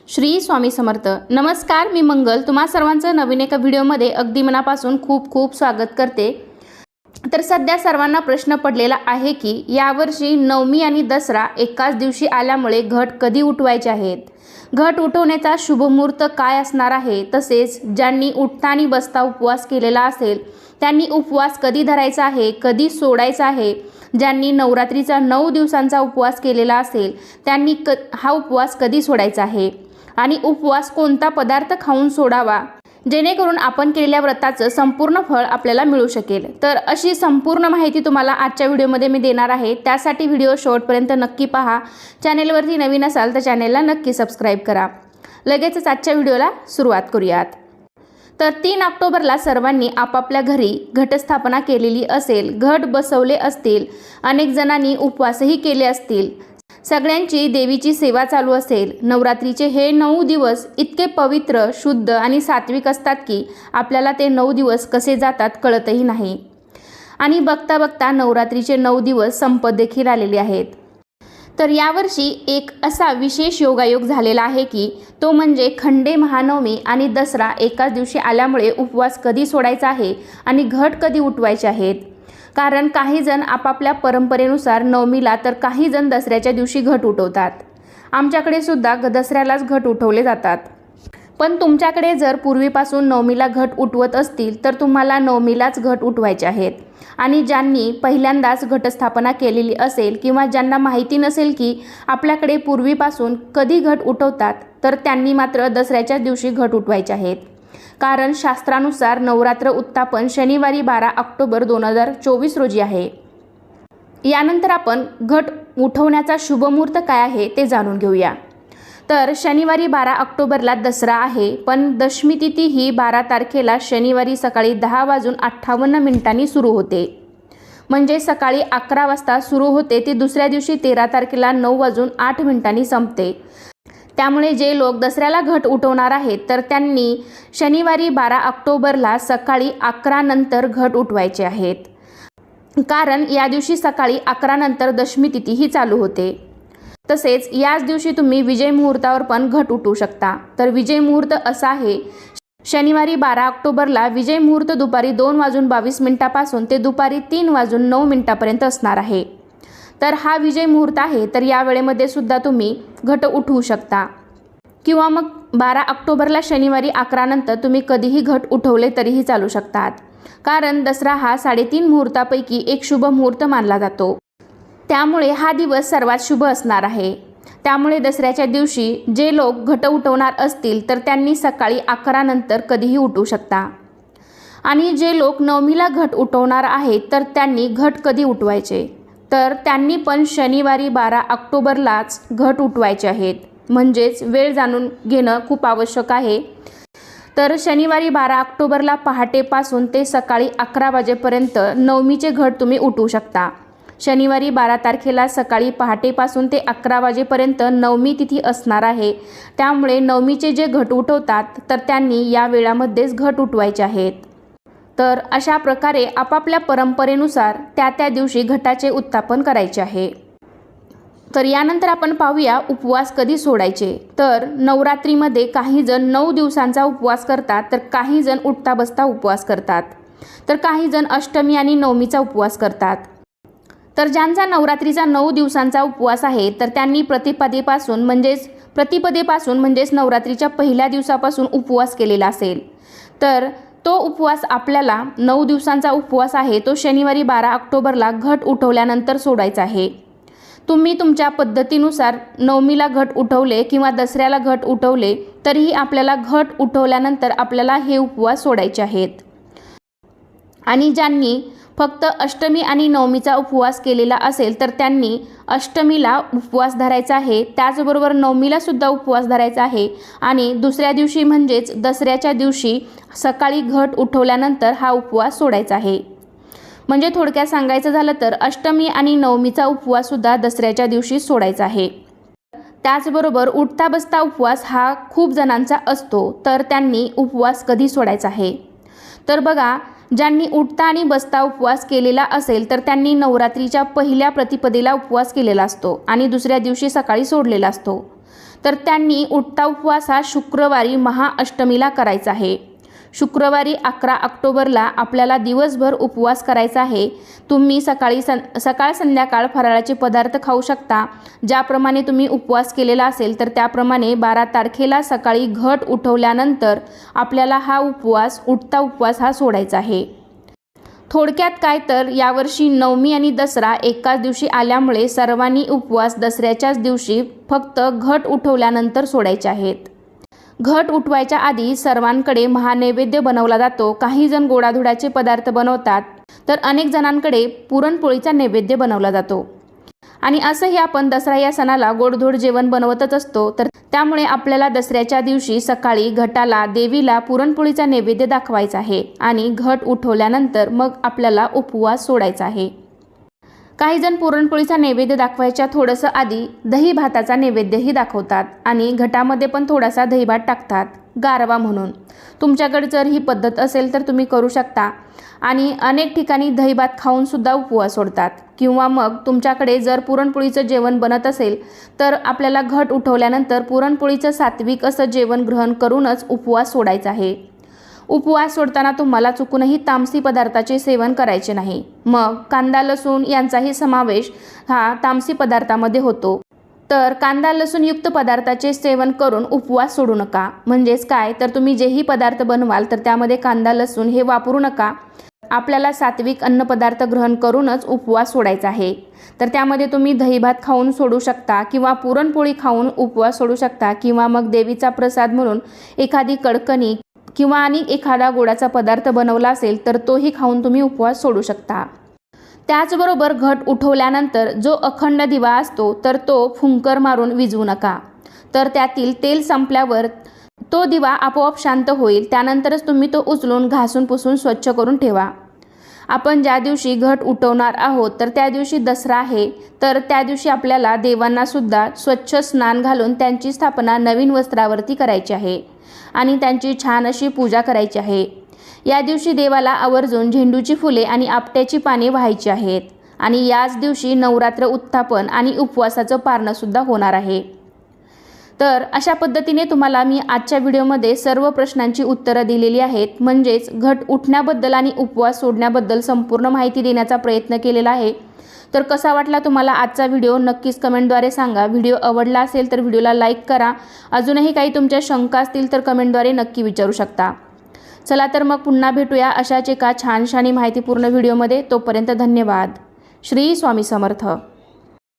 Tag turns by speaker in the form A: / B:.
A: श्री स्वामी समर्थ। नमस्कार, मी मंगल तुम्हा सर्वांचं नवीन एका व्हिडिओमध्ये अगदी मनापासून खूप खूप स्वागत करते। तर सध्या सर्वांना प्रश्न पडलेला आहे की यावर्षी नवमी आणि दसरा एकाच दिवशी आल्यामुळे घट कधी उठवायचे आहेत, घट उठवण्याचा शुभ मुहूर्त काय असणार आहे, तसेच ज्यांनी उठता आणि बसता उपवास केलेला असेल त्यांनी उपवास कधी धरायचा आहे, कधी सोडायचा आहे, ज्यांनी नवरात्रीचा 9 दिवसांचा उपवास केलेला असेल त्यांनी हा उपवास कधी सोडायचा आहे आणि उपवास कोणता पदार्थ खाऊन सोडावा जेणेकरून आपण केलेल्या व्रताचं संपूर्ण फळ आपल्याला मिळू शकेल। तर अशी संपूर्ण माहिती तुम्हाला आजच्या व्हिडिओमध्ये मी देणार आहे। त्यासाठी व्हिडिओ शेवटपर्यंत नक्की पहा। चॅनेलवरती नवीन असाल तर चॅनेलला नक्की सबस्क्राइब करा। लगेचच आजच्या व्हिडिओला सुरुवात करूयात। तर 3 ऑक्टोबरला सर्वांनी आपापल्या घरी घटस्थापना केलेली असेल, घट बसवले असतील, अनेक जणांनी उपवासही केले असतील, सगळ्यांची देवीची सेवा चालू असेल। नवरात्रीचे हे 9 दिवस इतके पवित्र, शुद्ध आणि सात्विक असतात की आपल्याला ते 9 दिवस कसे जातात कळतही नाही। आणि बघता बघता नवरात्रीचे 9 दिवस संपत देखील आलेले आहेत। तर यावर्षी एक असा विशेष योगायोग झालेला आहे की तो म्हणजे खंडे महानवमी आणि दसरा एकाच दिवशी आल्यामुळे उपवास कधी सोडायचा आहे आणि घट कधी उठवायचे आहेत। कारण काही जण आपापल्या परंपरेनुसार नवमीला तर काही जण दसऱ्याच्या दिवशी घट उठवतात। आमच्याकडे सुद्धा दसऱ्यालाच घट उठवले जातात। पण तुमच्याकडे जर पूर्वीपासून नवमीला घट उठवत असतील तर तुम्हाला नवमीलाच घट उठवायचे आहेत। आणि ज्यांनी पहिल्यांदाच घटस्थापना केलेली असेल किंवा ज्यांना माहिती नसेल की आपल्याकडे पूर्वीपासून कधी घट उठवतात तर त्यांनी मात्र दसऱ्याच्या दिवशी घट उठवायचे आहेत। कारण शास्त्रानुसार नवरात्र उत्तापन शनिवारी 12 ऑक्टोबर 2024 रोजी आहे। यानंतर आपण घट उठवण्याचा शुभ मुहूर्त काय आहे ते जाणून घेऊया। तर शनिवारी 12 ऑक्टोबरला दसरा आहे, पण दशमी तिथी ही 12 तारखेला शनिवारी सकाळी 10:58 सुरू होते। म्हणजे सकाळी 11 वाजता सुरू होते ती दुसऱ्या दिवशी 13 तारखेला 9:08 संपते। त्यामुळे जे लोक दसऱ्याला घट उठवणार आहेत तर त्यांनी शनिवारी 12 ऑक्टोबरला सकाळी 11 नंतर घट उठवायचे आहेत। कारण या दिवशी सकाळी 11 नंतर दशमी तिथी ही चालू होते। तसेच याच दिवशी तुम्ही विजय मुहूर्तावर पण घट उठवू शकता। तर विजय मुहूर्त असा आहे, शनिवारी 12 ऑक्टोबरला विजय मुहूर्त दुपारी 2:22 पासून ते दुपारी 3:09 पर्यंत असणार आहे। तर हा विजय मुहूर्त आहे। तर या वेळेमध्ये सुद्धा तुम्ही घट उठवू शकता किंवा मग 12 ऑक्टोबरला शनिवारी 11 नंतर तुम्ही कधीही घट उठवले तरीही चालू शकतात। कारण दसरा हा 3.5 मुहूर्तापैकी एक शुभ मुहूर्त मानला जातो। त्यामुळे हा दिवस सर्वात शुभ असणार आहे। त्यामुळे दसऱ्याच्या दिवशी जे लोक घट उठवणार असतील तर त्यांनी सकाळी 11 नंतर कधीही उठवू शकता। आणि जे लोक नवमीला घट उठवणार आहेत तर त्यांनी घट कधी उठवायचे, तर त्यांनी पण शनिवारी 12 ऑक्टोबरलाच घट उठवायचे आहेत। म्हणजेच वेळ जाणून घेणं खूप आवश्यक आहे। तर शनिवारी 12 ऑक्टोबरला पहाटेपासून ते सकाळी 11 वाजेपर्यंत नवमीचे घट तुम्ही उठवू शकता। शनिवारी 12 तारखेला सकाळी पहाटेपासून ते 11 वाजेपर्यंत नवमी तिथी असणार आहे। त्यामुळे नवमीचे जे घट उठवतात तर त्यांनी या वेळामध्येच घट उठवायचे आहेत। तर अशा प्रकारे आपापल्या परंपरेनुसार त्या दिवशी घटाचे उत्तापन करायचे आहे। तर यानंतर आपण पाहूया उपवास कधी सोडायचे। तर नवरात्रीमध्ये काही जण 9 दिवसांचा उपवास करतात, तर काही जण उठता बसता उपवास करतात, तर काही जण अष्टमी आणि नवमीचा उपवास करतात। तर ज्यांचा नवरात्रीचा 9 दिवसांचा उपवास आहे तर त्यांनी प्रतिपदेपासून म्हणजेच नवरात्रीच्या पहिल्या दिवसापासून उपवास केलेला असेल तर तो उपवास आपल्याला 9 दिवसांचा उपवास आहे तो शनिवारी 12 ऑक्टोबरला घट उठवल्यानंतर सोडायचा आहे। तुम्ही तुमच्या पद्धतीनुसार नवमीला घट उठवले किंवा दसऱ्याला घट उठवले तरीही आपल्याला घट उठवल्यानंतर आपल्याला हे उपवास सोडायचे आहेत। आणि ज्यांनी फक्त अष्टमी आणि नवमीचा उपवास केलेला असेल तर त्यांनी अष्टमीला उपवास धरायचा आहे, त्याचबरोबर नवमीला सुद्धा उपवास धरायचा आहे आणि दुसऱ्या दिवशी म्हणजेच दसऱ्याच्या दिवशी सकाळी घट उठवल्यानंतर हा उपवास सोडायचा आहे। म्हणजे थोडक्यात सांगायचं झालं तर अष्टमी आणि नवमीचा उपवास सुद्धा दसऱ्याच्या दिवशी सोडायचा आहे। त्याचबरोबर उठता बसता उपवास हा खूप जणांचा असतो, तर त्यांनी उपवास कधी सोडायचा आहे। तर बघा, ज्यांनी उठता आणि बसता उपवास केलेला असेल तर त्यांनी नवरात्रीच्या पहिल्या प्रतिपदेला उपवास केलेला असतो आणि दुसऱ्या दिवशी सकाळी सोडलेला असतो। तर त्यांनी उठता उपवास हा शुक्रवारी महाअष्टमीला करायचा आहे। शुक्रवारी 11 ऑक्टोबरला आपल्याला दिवसभर उपवास करायचा आहे। तुम्ही सकाळ संध्याकाळ फराळाचे पदार्थ खाऊ शकता। ज्याप्रमाणे तुम्ही उपवास केलेला असेल तर त्याप्रमाणे 12 तारखेला सकाळी घट उठवल्यानंतर आपल्याला हा उपवास उठता उपवास हा सोडायचा आहे। थोडक्यात काय तर यावर्षी नवमी आणि दसरा एकाच दिवशी आल्यामुळे सर्वांनी उपवास दसऱ्याच्याच दिवशी फक्त घट उठवल्यानंतर सोडायचे आहेत। घट उठवायच्या आधी सर्वांकडे महानैवेद्य बनवला जातो। काही जण गोडाधोडाचे पदार्थ बनवतात तर अनेक जणांकडे पुरणपोळीचा नैवेद्य बनवला जातो। आणि असंही आपण दसरा या सणाला गोडधोड जेवण बनवतच असतो। तर त्यामुळे आपल्याला दसऱ्याच्या दिवशी सकाळी घटाला देवीला पुरणपोळीचा नैवेद्य दाखवायचा आहे आणि घट उठवल्यानंतर मग आपल्याला उपवास सोडायचा आहे। काही जण पुरणपोळीचा नैवेद्य दाखवायच्या थोडंसं आधी दही भाताचा नैवेद्यही दाखवतात आणि घटामध्ये पण थोडासा दही भात टाकतात गारवा म्हणून। तुमच्याकडे जर ही पद्धत असेल तर तुम्ही करू शकता। आणि अनेक ठिकाणी दही भात खाऊन सुद्धा उपवास सोडतात। किंवा मग तुमच्याकडे जर पुरणपोळीचं जेवण बनत असेल तर आपल्याला घट उठवल्यानंतर पुरणपोळीचं सात्विक असं जेवण ग्रहण करूनच उपवास सोडायचा आहे। उपवास सोडताना तुम्हाला चुकूनही तामसी पदार्थाचे सेवन करायचे नाही। मग कांदा लसूण यांचाही समावेश हा तामसी पदार्थामध्ये होतो। तर कांदा लसूण युक्त पदार्थाचे सेवन करून उपवास सोडू नका। म्हणजेच काय तर तुम्ही जेही पदार्थ बनवाल तर त्यामध्ये कांदा लसूण हे वापरू नका। आपल्याला सात्विक अन्नपदार्थ ग्रहण करूनच उपवास सोडायचा आहे। तर त्यामध्ये तुम्ही दही भात खाऊन सोडू शकता किंवा पुरणपोळी खाऊन उपवास सोडू शकता किंवा मग देवीचा प्रसाद म्हणून एखादी कडकणी किंवा आणि एखादा गोडाचा पदार्थ बनवला असेल तर तोही खाऊन तुम्ही उपवास सोडू शकता। त्याचबरोबर घट उठवल्यानंतर जो अखंड दिवा असतो तर तो फुंकर मारून विझवू नका। तर त्यातील तेल संपल्यावर तो दिवा आपोआप शांत होईल। त्यानंतरच तुम्ही तो उचलून घासून पुसून स्वच्छ करून ठेवा। आपण ज्या दिवशी घट उठवणार आहोत तर त्या दिवशी दसरा आहे। तर त्या दिवशी आपल्याला देवांना सुद्धा स्वच्छ स्नान घालून त्यांची स्थापना नवीन वस्त्रावरती करायची आहे आणि त्यांची छान अशी पूजा करायची आहे। या दिवशी देवाला आवर्जून झेंडूची फुले आणि आपट्याची पाने वाहायची आहेत आणि याच दिवशी नवरात्र उत्थापन आणि उपवासाचं पारणं सुद्धा होणार आहे। तर अशा पद्धतीने तुम्हाला मी आजच्या व्हिडिओमध्ये सर्व प्रश्नांची उत्तरं दिलेली आहेत। म्हणजेच घट उठण्याबद्दल आणि उपवास सोडण्याबद्दल संपूर्ण माहिती देण्याचा प्रयत्न केलेला आहे। तर कसा वाटला तुम्हाला आजचा व्हिडिओ नक्कीच कमेंटद्वारे सांगा। व्हिडिओ आवडला असेल तर व्हिडिओला लाईक करा। अजूनही काही तुमच्या शंका असतील तर कमेंटद्वारे नक्की विचारू शकता। चला तर मग पुन्हा भेटूया अशाच एका छानशानी माहितीपूर्ण व्हिडिओमध्ये। तोपर्यंत धन्यवाद। श्री स्वामी समर्थ।